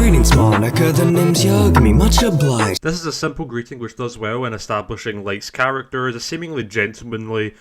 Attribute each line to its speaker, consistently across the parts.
Speaker 1: Greetings, Monica, the name's Yagami, much obliged.
Speaker 2: This is a simple greeting which does well in establishing Light's character as a seemingly gentlemanly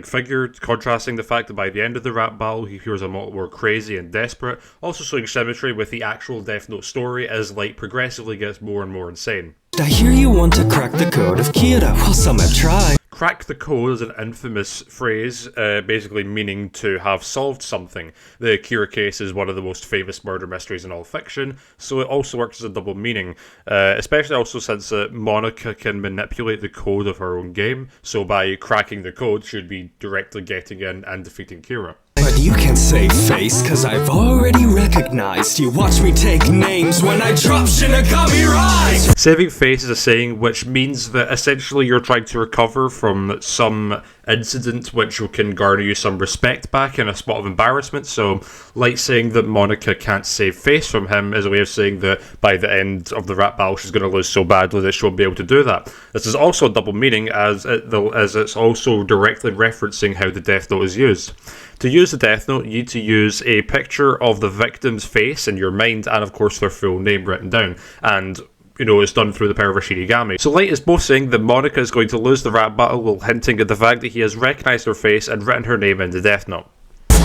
Speaker 2: figure, contrasting the fact that by the end of the rap battle he appears a lot more crazy and desperate, also showing symmetry with the actual Death Note story as Light progressively gets more and more insane.
Speaker 1: I hear you want to crack the code of Kira, well some have tried.
Speaker 2: Crack the code is an infamous phrase, basically meaning to have solved something. The Kira case is one of the most famous murder mysteries in all fiction, so it also works as a double meaning, especially also since Monika can manipulate the code of her own game, so by cracking the code, she'd be directly getting in and defeating Kira.
Speaker 1: But you can save face, cause I've already recognized you. Watch me take names when I drop Yagami Rise!
Speaker 2: Saving face is a saying which means that essentially you're trying to recover from some incident which can garner you some respect back in a spot of embarrassment. So Light saying that Monika can't save face from him is a way of saying that by the end of the rap battle she's going to lose so badly that she won't be able to do that. This is also a double meaning as it's also directly referencing how the Death Note is used. To use the Death Note, you need to use a picture of the victim's face in your mind and of course their full name written down. And it's done through the power of Yagami. So Light is both saying that Monika is going to lose the rap battle while hinting at the fact that he has recognized her face and written her name in the Death Note.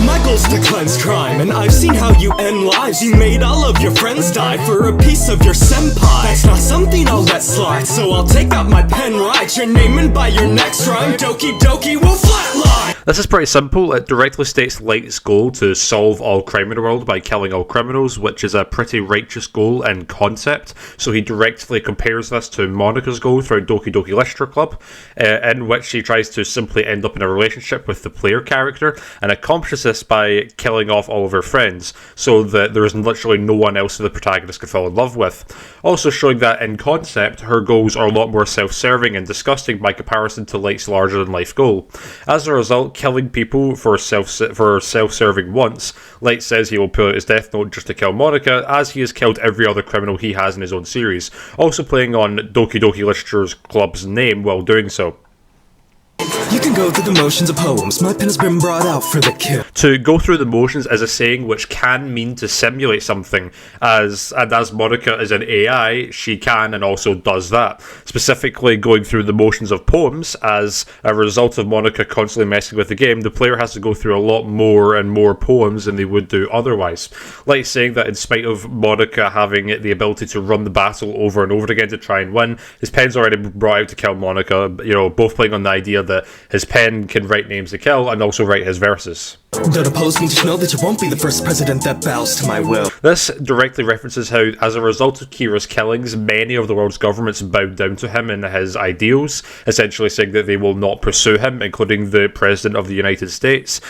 Speaker 1: My goal's to cleanse crime, and I've seen how you end lives. You made all of your friends die for a piece of your senpai. That's not something I'll let slide, so I'll take out my pen, write your name and by your next rhyme, Doki Doki will flatline!
Speaker 2: This is pretty simple. It directly states Light's goal to solve all crime in the world by killing all criminals, which is a pretty righteous goal in concept. So he directly compares this to Monika's goal through Doki Doki Literature Club, in which she tries to simply end up in a relationship with the player character, and accomplishes this by killing off all of her friends, so that there is literally no one else that the protagonist can fall in love with. Also showing that in concept, her goals are a lot more self-serving and disgusting by comparison to Light's larger-than-life goal. As a result, killing people for self-serving once, Light says he will pull out his Death Note just to kill Monika, as he has killed every other criminal he has in his own series, also playing on Doki Doki Literature Club's name while doing so.
Speaker 1: You can go through the motions of poems, my pen has been brought out for the kill.
Speaker 2: To go through the motions is a saying which can mean to simulate something, as Monika is an AI, she can and also does that. Specifically going through the motions of poems, as a result of Monika constantly messing with the game, the player has to go through a lot more and more poems than they would do otherwise. Like saying that in spite of Monika having the ability to run the battle over and over again to try and win, his pen's already been brought out to kill Monika, both playing on the idea that his pen can write names to kill and also write his verses.
Speaker 1: Don't oppose me, just know that you won't be the first president that bows to my will.
Speaker 2: This directly references how, as a result of Kira's killings, many of the world's governments bowed down to him and his ideals, essentially saying that they will not pursue him, including the President of the United States,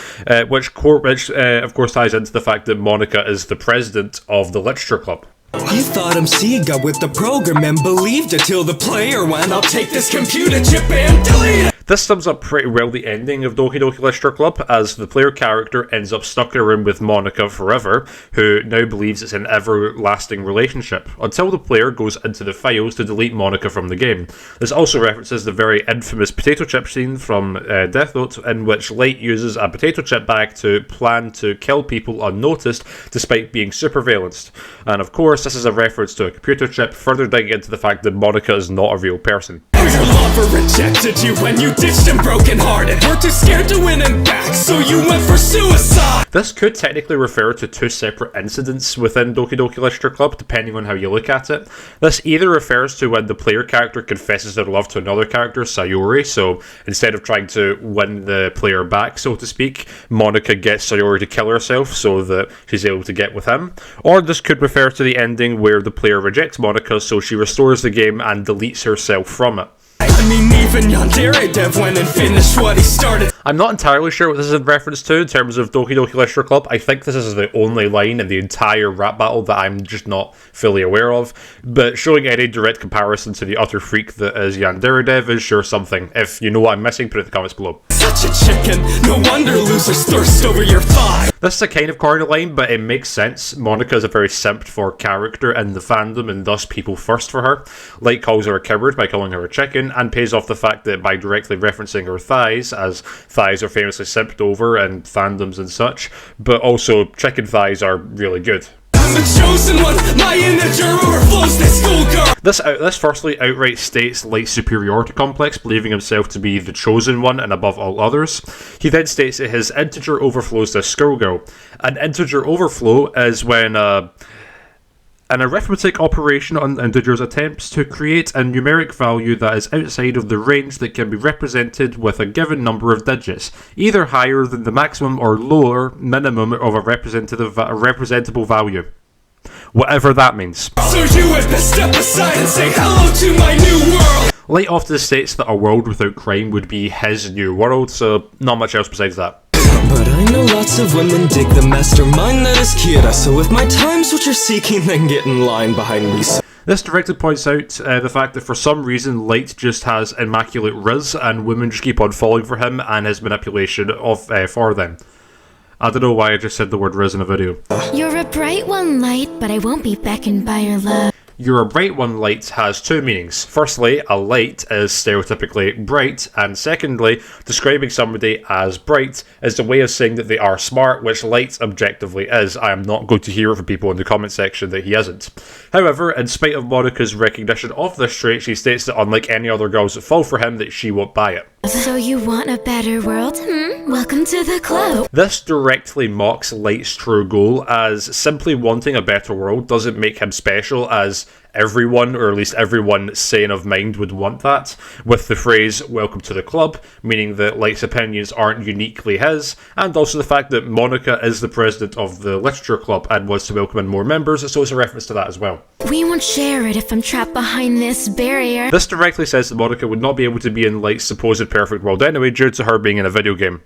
Speaker 2: which of course ties into the fact that Monika is the president of the Literature Club.
Speaker 1: You thought MC got with the program and believed it till the player went, I'll take this computer chip and delete it!
Speaker 2: This sums up pretty well the ending of Doki Doki Literature Club, as the player character ends up stuck in a room with Monika forever, who now believes it's an everlasting relationship, until the player goes into the files to delete Monika from the game. This also references the very infamous potato chip scene from Death Note, in which Light uses a potato chip bag to plan to kill people unnoticed, despite being superveillanced. And of course, this is a reference to a computer chip, further digging into the fact that Monika is not a real person.
Speaker 1: Your lover rejected you when you ditched him broken hearted. We're too scared to win him back, so you went for suicide.
Speaker 2: This could technically refer to two separate incidents within Doki Doki Literature Club, depending on how you look at it. This either refers to when the player character confesses their love to another character, Sayori, so instead of trying to win the player back, so to speak, Monika gets Sayori to kill herself so that she's able to get with him. Or this could refer to the ending where the player rejects Monika, so she restores the game and deletes herself from it.
Speaker 1: I mean, even Yandere Dev went and finished what he started.
Speaker 2: I'm not entirely sure what this is in reference to in terms of Doki Doki Literature Club. I think this is the only line in the entire rap battle that I'm just not fully aware of, but showing any direct comparison to the utter freak that is Yandere Dev is sure something. If you know what I'm missing, put it in the comments below.
Speaker 1: Such a chicken, no wonder losers thirst over your thigh.
Speaker 2: This is a kind of corny line, but it makes sense. Monika is a very simped for character in the fandom, and thus people thirst for her. Light calls her a coward by calling her a chicken, and pays off the fact that by directly referencing her thighs, as thighs are famously simped over in fandoms and such, but also chicken thighs are really good.
Speaker 1: I'm the chosen one, my integer overflows this schoolgirl.
Speaker 2: This firstly outright states Light's superiority complex, believing himself to be the chosen one and above all others. He then states that his integer overflows this schoolgirl. An integer overflow is when an arithmetic operation on integers attempts to create a numeric value that is outside of the range that can be represented with a given number of digits, either higher than the maximum or lower minimum of a representable value. Whatever that means.
Speaker 1: So you had best step aside and say hello to my new world.
Speaker 2: Light often states that a world without crime would be his new world, so not much else besides that.
Speaker 1: But I know lots of women dig the mastermind that is Kira, so if my time's what you're seeking, then get in line behind me.
Speaker 2: This directly points out the fact that for some reason Light just has immaculate riz and women just keep on falling for him and his manipulation of for them. I don't know why I just said the word riz in a video.
Speaker 3: You're a bright one, Light, but I won't be beckoned by your love.
Speaker 2: You're a bright one, Light has two meanings. Firstly, a light is stereotypically bright, and secondly, describing somebody as bright is a way of saying that they are smart, which Light objectively is. I am not going to hear from people in the comment section that he isn't. However, in spite of Monika's recognition of this trait, she states that unlike any other girls that fall for him, that she won't buy it.
Speaker 3: So you want a better world? Welcome to the club.
Speaker 2: This directly mocks Light's true goal, as simply wanting a better world doesn't make him special, as everyone, or at least everyone sane of mind, would want that, with the phrase welcome to the club, meaning that Light's opinions aren't uniquely his, and also the fact that Monika is the president of the literature club and wants to welcome in more members, so it's a reference to that as well.
Speaker 3: We won't share it if I'm trapped behind this barrier.
Speaker 2: This directly says that Monika would not be able to be in Light's supposed perfect world anyway, due to her being in a video game.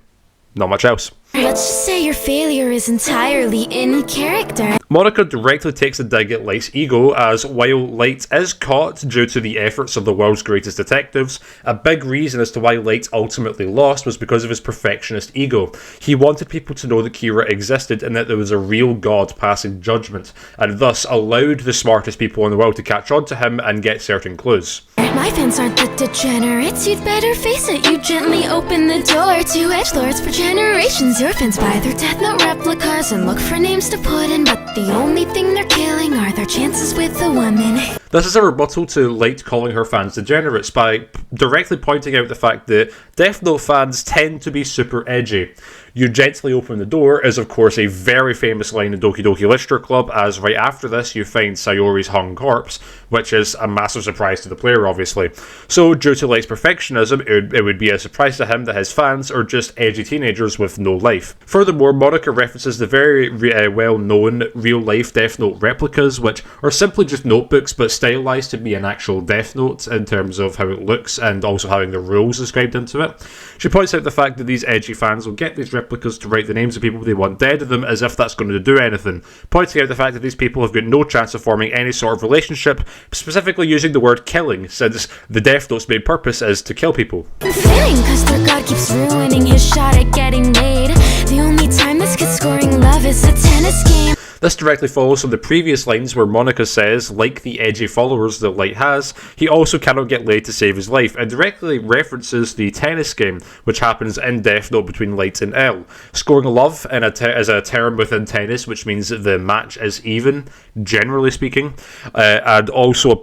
Speaker 2: Not much else.
Speaker 3: Let's just say your failure is entirely in character.
Speaker 2: Monika directly takes a dig at Light's ego, as while Light is caught due to the efforts of the world's greatest detectives, a big reason as to why Light ultimately lost was because of his perfectionist ego. He wanted people to know that Kira existed and that there was a real god passing judgment, and thus allowed the smartest people in the world to catch on to him and get certain clues.
Speaker 3: My fans aren't the degenerates, you'd better face it. You gently open the door to edgelords for generations. Your fans buy their Death Note replicas and look for names to put in, but the only thing they're killing are their chances with the women.
Speaker 2: This is a rebuttal to Light calling her fans degenerates by directly pointing out the fact that Death Note fans tend to be super edgy. You gently open the door is of course a very famous line in Doki Doki Literature Club, as right after this you find Sayori's hung corpse, which is a massive surprise to the player obviously. So due to Light's perfectionism, it would be a surprise to him that his fans are just edgy teenagers with no life. Furthermore, Monika references the very well-known real-life Death Note replicas, which are simply just notebooks but stylized to be an actual Death Note in terms of how it looks and also having the rules described into it. She points out the fact that these edgy fans will get these replicas to write the names of people they want dead of them, as if that's going to do anything, pointing out the fact that these people have got no chance of forming any sort of relationship, specifically using the word killing, since the Death Note's main purpose is to kill people.
Speaker 3: Fitting, cause their god keeps ruining his shot at getting laid. The only time this kid's scoring love is a tennis game.
Speaker 2: This directly follows from the previous lines where Monika says, like the edgy followers that Light has, he also cannot get laid to save his life, and directly references the tennis game, which happens in Death Note between Light and L. Scoring love is a term within tennis, which means that the match is even, generally speaking, and also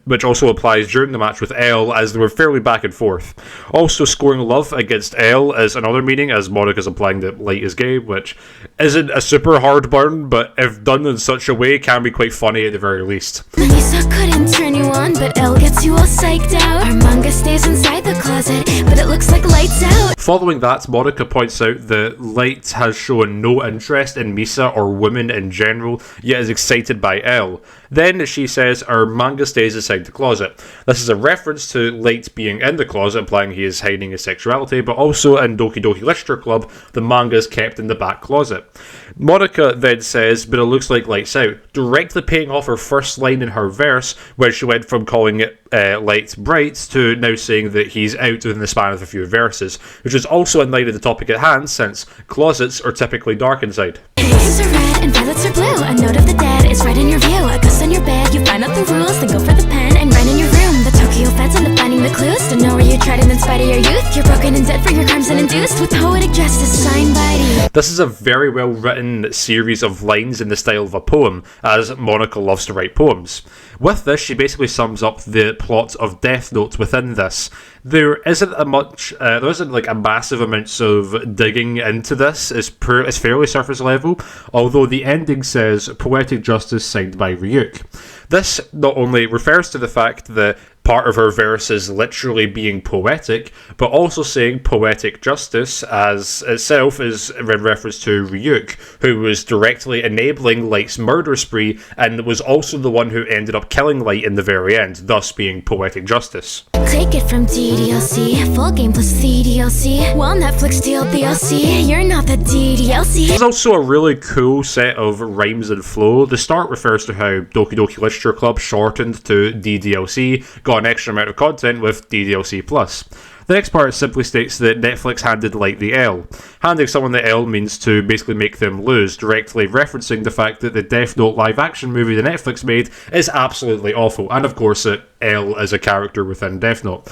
Speaker 2: which also applies during the match with L, as they were fairly back and forth. Also, scoring love against L is another meaning, as Monika's implying that Light is gay, which isn't a super hard burn, but if done in such a way, can be quite funny at the very least.
Speaker 3: Lisa couldn't turn you on, but Elle gets you all psyched out. Our manga stays inside the closet, but it looks like Light's out.
Speaker 2: Following that, Monika points out that Light has shown no interest in Misa or women in general, yet is excited by Elle. Then she says our manga stays inside the closet. This is a reference to Light being in the closet, implying he is hiding his sexuality, but also in Doki Doki Literature Club, the manga is kept in the back closet. Monika then says, but it looks like Light's out, directly paying off her first line in her verse, where she went from calling it Light bright to now saying that he's out within the span of a few verses, which is also in line with the topic at hand, since closets are typically dark inside.
Speaker 3: Roses are red and violets are blue. A note of the dead is right in your view. A ghost on your bed, you find out the rules, then go for the pen and run in your room. The Tokyo feds end up finding the clues. Don't know where you tried and in spite of your youth, you're broken and dead for your crimes and induced with poetic justice signed by you.
Speaker 2: This is a very well written series of lines in the style of a poem, as Monika loves to write poems. With this, she basically sums up the plot of Death Note within this. There isn't a massive amounts of digging into this. It's fairly surface level, although the ending says poetic justice signed by Ryuk. This not only refers to the fact that part of her verse is literally being poetic, but also saying poetic justice as itself is in reference to Ryuk, who was directly enabling Light's murder spree and was also the one who ended up killing Light in the very end, thus being poetic justice.
Speaker 3: Take it from ddlc, full game plus ddlc. While Netflix deal DLC, you're not the ddlc.
Speaker 2: There's also a really cool set of rhymes and flow. The start refers to how Doki Doki Literature Club shortened to ddlc, got an extra amount of content with ddlc+. The next part simply states that Netflix handed Light the L. Handing someone the L means to basically make them lose, directly referencing the fact that the Death Note live-action movie that Netflix made is absolutely awful, and of course that L is a character within Death Note.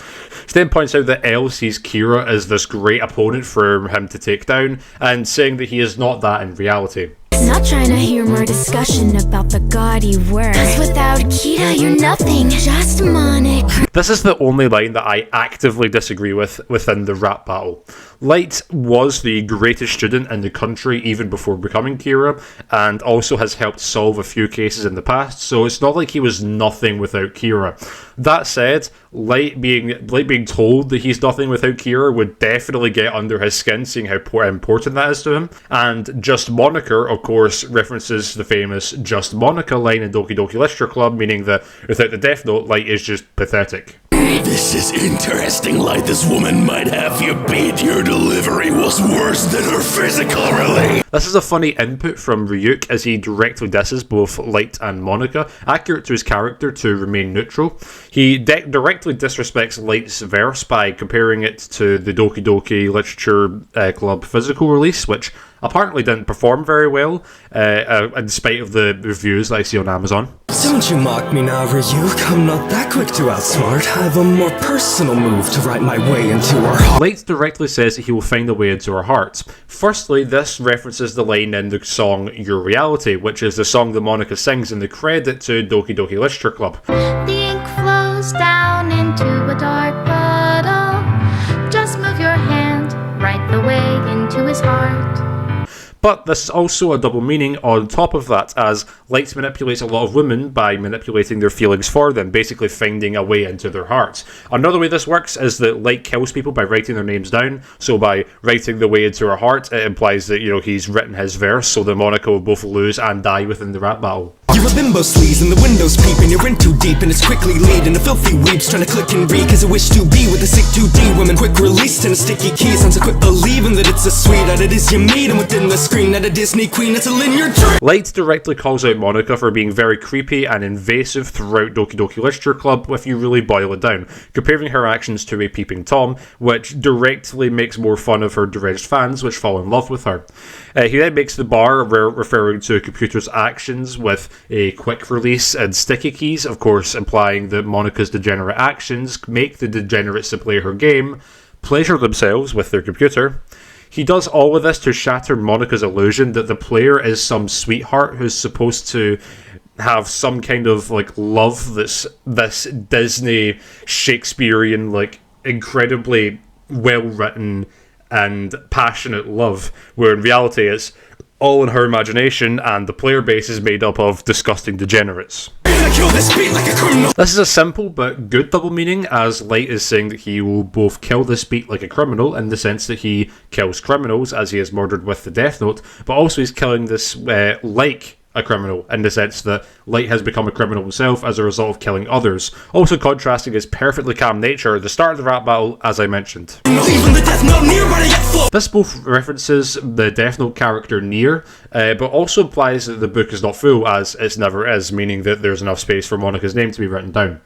Speaker 2: She then points out that L sees Kira as this great opponent for him to take down, and saying that he is not that in reality.
Speaker 3: Not trying to hear more discussion about the gaudy word. 'Cause without Akita, you're nothing, just Monika.
Speaker 2: This is the only line that I actively disagree with within the rap battle. Light was the greatest student in the country even before becoming Kira, and also has helped solve a few cases in the past, so it's not like he was nothing without Kira. That said, Light being told that he's nothing without Kira would definitely get under his skin, seeing how important that is to him. And Just Monika, of course, references the famous Just Monika line in Doki Doki Literature Club, meaning that without the Death Note, Light is just pathetic.
Speaker 4: This is interesting, Light. This woman might have you beat. Your delivery was worse than her physical release.
Speaker 2: This is a funny input from Ryuk as he directly disses both Light and Monika, accurate to his character to remain neutral. He directly disrespects Light's verse by comparing it to the Doki Doki Literature Club physical release, which apparently didn't perform very well, in spite of the reviews that I see on Amazon.
Speaker 1: Don't you mock me now, Ryuk. I'm not that quick to outsmart. I have a more personal move to write my way into her heart.
Speaker 2: Light directly says that he will find a way into her heart. Firstly, this references the line in the song Your Reality, which is the song that Monika sings in the credit to Doki Doki Literature Club.
Speaker 5: The ink flows down into a dark puddle. Just move your hand right the way into his heart.
Speaker 2: But this is also a double meaning on top of that, as Light manipulates a lot of women by manipulating their feelings for them, basically finding a way into their hearts. Another way this works is that Light kills people by writing their names down, so by writing the way into her heart, it implies that, he's written his verse, so that Monika will both lose and die within the rap battle.
Speaker 1: You're a bimbo sleaze and the windows peep and you're in too deep and it's quickly leading to filthy weeps trying to click and read cause I wish to be with a sick 2D women. Quick release and sticky keys and so quit believing that it's a sweet that it is you meet and within the screen that a Disney queen, it's a linear dream.
Speaker 2: Light directly calls out Monika for being very creepy and invasive throughout Doki Doki Literature Club if you really boil it down, comparing her actions to a peeping Tom, which directly makes more fun of her deranged fans which fall in love with her. He then makes the bar referring to a computer's actions with a quick release and sticky keys, of course implying that Monika's degenerate actions make the degenerates to play her game pleasure themselves with their computer. He does all of this to shatter Monika's illusion that the player is some sweetheart who's supposed to have some kind of love that's this Disney Shakespearean incredibly well written and passionate love, where in reality it's all in her imagination and the player base is made up of disgusting degenerates. This is a simple but good double meaning, as Light is saying that he will both kill this beat like a criminal in the sense that he kills criminals as he is murdered with the Death Note, but also he's killing this like a criminal in the sense that Light has become a criminal himself as a result of killing others, also contrasting his perfectly calm nature at the start of the rap battle, as I mentioned. This both references the Death Note character Nier, but also implies that the book is not full, as it never is, meaning that there's enough space for Monika's name to be written down.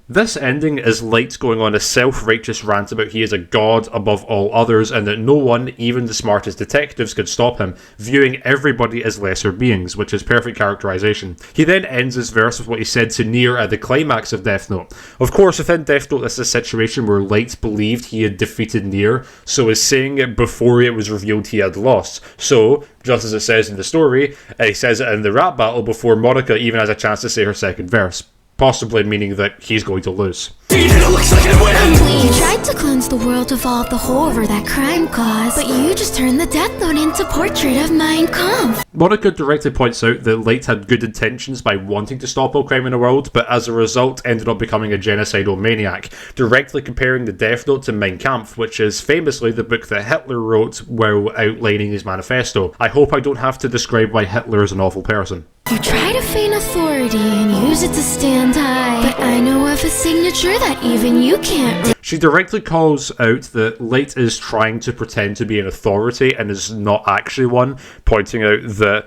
Speaker 2: This ending is Light going on a self-righteous rant about he is a god above all others and that no one, even the smartest detectives, could stop him, viewing everybody as lesser beings, which is perfect characterization. He then ends his verse with what he said to Nier at the climax of Death Note. Of course, within Death Note, this is a situation where Light believed he had defeated Nier, so is saying it before it was revealed he had lost. So, just as it says in the story, he says it in the rap battle before Monika even has a chance to say her second verse. Possibly meaning that he's going to lose.
Speaker 4: It looks like I win!
Speaker 3: You tried to cleanse the world of all the horror that crime caused, but you just turned the Death Note into portrait of Mein Kampf.
Speaker 2: Monika directly points out that Light had good intentions by wanting to stop all crime in the world, but as a result ended up becoming a genocidal maniac, directly comparing the Death Note to Mein Kampf, which is famously the book that Hitler wrote while outlining his manifesto. I hope I don't have to describe why Hitler is an awful person.
Speaker 3: You try to feign authority and use it to stand high, but I know of a signature that even you can't.
Speaker 2: She directly calls out that Light is trying to pretend to be an authority and is not actually one, pointing out that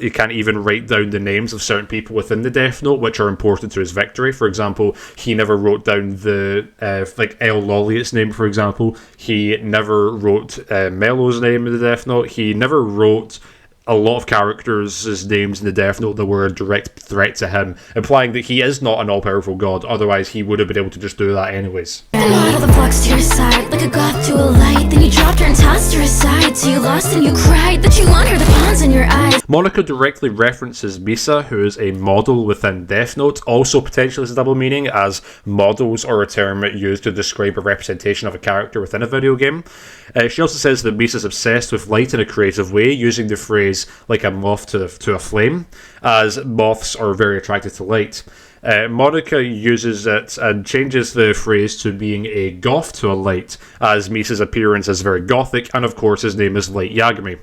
Speaker 2: he can't even write down the names of certain people within the Death Note, which are important to his victory. For example, he never wrote down the El Lolliot's name, for example. He never wrote Mello's name in the Death Note. He never wrote a lot of characters' names in the Death Note that were a direct threat to him, implying that he is not an all-powerful god, otherwise he would have been able to just do that anyways.
Speaker 3: And all the blocks to your side, like a goth to a light. Then you dropped her and tossed her aside, so you lost and you cried that you want her, the pawns in your eyes.
Speaker 2: Monika directly references Misa, who is a model within Death Note, also potentially as a double meaning, as models are a term used to describe a representation of a character within a video game. She also says that Misa's obsessed with light in a creative way, using the phrase like a moth to a flame, as moths are very attracted to light. Monika uses it and changes the phrase to being a goth to a light, as Misa's appearance is very gothic, and of course his name is Light Yagami.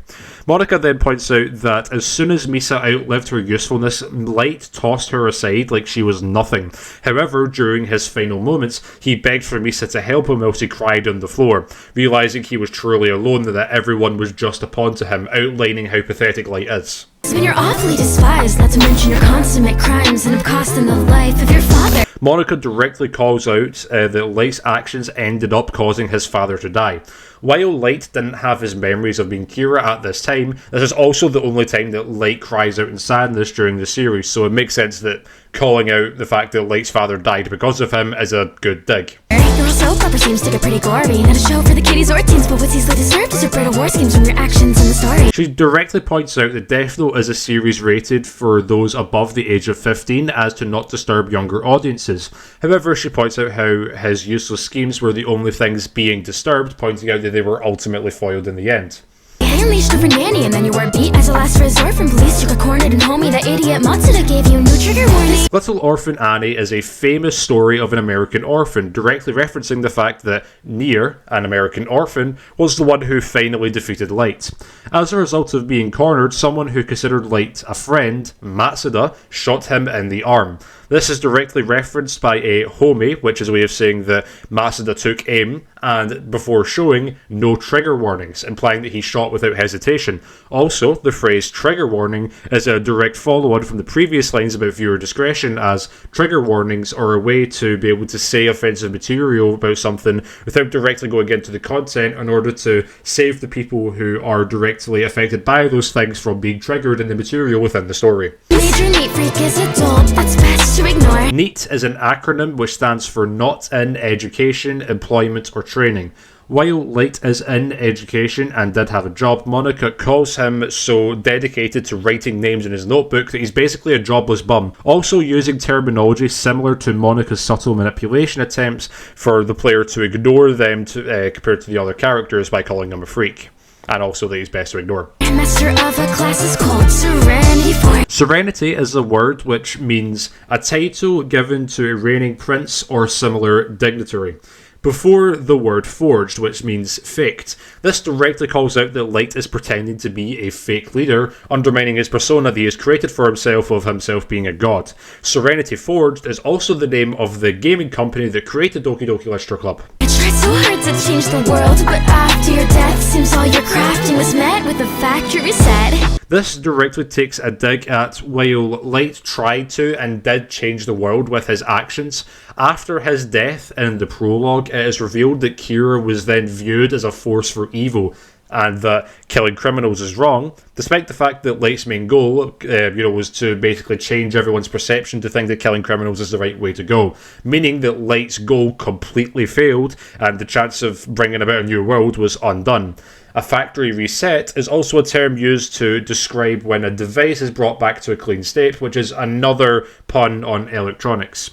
Speaker 2: Monika then points out that as soon as Misa outlived her usefulness, Light tossed her aside like she was nothing. However, during his final moments, he begged for Misa to help him whilst he cried on the floor, realising he was truly alone and that everyone was just a pawn to him, outlining how pathetic Light is.
Speaker 3: When you're awfully despised, not to mention your consummate crimes and have costing the life of your father.
Speaker 2: Monika directly calls out that Light's actions ended up causing his father to die. While Light didn't have his memories of being Kira at this time, this is also the only time that Light cries out in sadness during the series, so it makes sense that calling out the fact that Light's father died because of him is a good dig.
Speaker 3: Your soap opera seems to get pretty gory. Not a show for the kiddies or teens, but what's easily deserved is your brutal war schemes from your actions in the story.
Speaker 2: She directly points out that Death Note is a series rated for those above the age of 15 as to not disturb younger audiences. However, she points out how his useless schemes were the only things being disturbed, pointing out that they were ultimately foiled in the end.
Speaker 3: I unleashed over Nanny and then you were beat as a last resort from police. You got cornered and homie, that idiot Matsuda gave you no trigger warning.
Speaker 2: Little Orphan Annie is a famous story of an American orphan, directly referencing the fact that Nier, an American orphan, was the one who finally defeated Light. As a result of being cornered, someone who considered Light a friend, Matsuda, shot him in the arm. This is directly referenced by a homie, which is a way of saying that Matsuda took aim, and before showing, no trigger warnings, implying that he shot without hesitation. Also, the phrase trigger warning is a direct follow-on from the previous lines about viewer discretion, as trigger warnings are a way to be able to say offensive material about something without directly going into the content in order to save the people who are directly affected by those things from being triggered in the material within the story.
Speaker 3: Major neat freak is adult, that's best to ignore.
Speaker 2: NEAT is an acronym which stands for Not in Education, Employment or Training. While Light is in education and did have a job, Monika calls him so dedicated to writing names in his notebook that he's basically a jobless bum. Also using terminology similar to Monika's subtle manipulation attempts for the player to ignore them compared to the other characters by calling him a freak. And also that he's best to ignore.
Speaker 3: Master of a class is called Serenity for.
Speaker 2: Serenity is a word which means a title given to a reigning prince or similar dignitary. Before the word forged, which means faked. This directly calls out that Light is pretending to be a fake leader, undermining his persona that he has created for himself of himself being a god. Serenity Forged is also the name of the gaming company that created Doki Doki Literature Club.
Speaker 3: I tried so hard to change the world, but after your death, seems all your crafting was met with a factory reset.
Speaker 2: This directly takes a dig at while Light tried to and did change the world with his actions, after his death in the prologue, it is revealed that Kira was then viewed as a force for evil, and that killing criminals is wrong, despite the fact that Light's main goal, was to basically change everyone's perception to think that killing criminals is the right way to go. Meaning that Light's goal completely failed, and the chance of bringing about a new world was undone. A factory reset is also a term used to describe when a device is brought back to a clean state, which is another pun on electronics.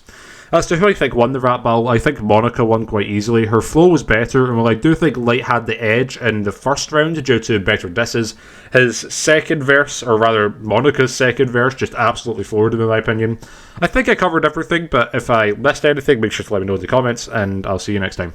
Speaker 2: As to who I think won the rap battle, I think Monika won quite easily. Her flow was better, and while I do think Light had the edge in the first round due to better disses, his second verse, or rather Monika's second verse, just absolutely floored him in my opinion. I think I covered everything, but if I missed anything, make sure to let me know in the comments, and I'll see you next time.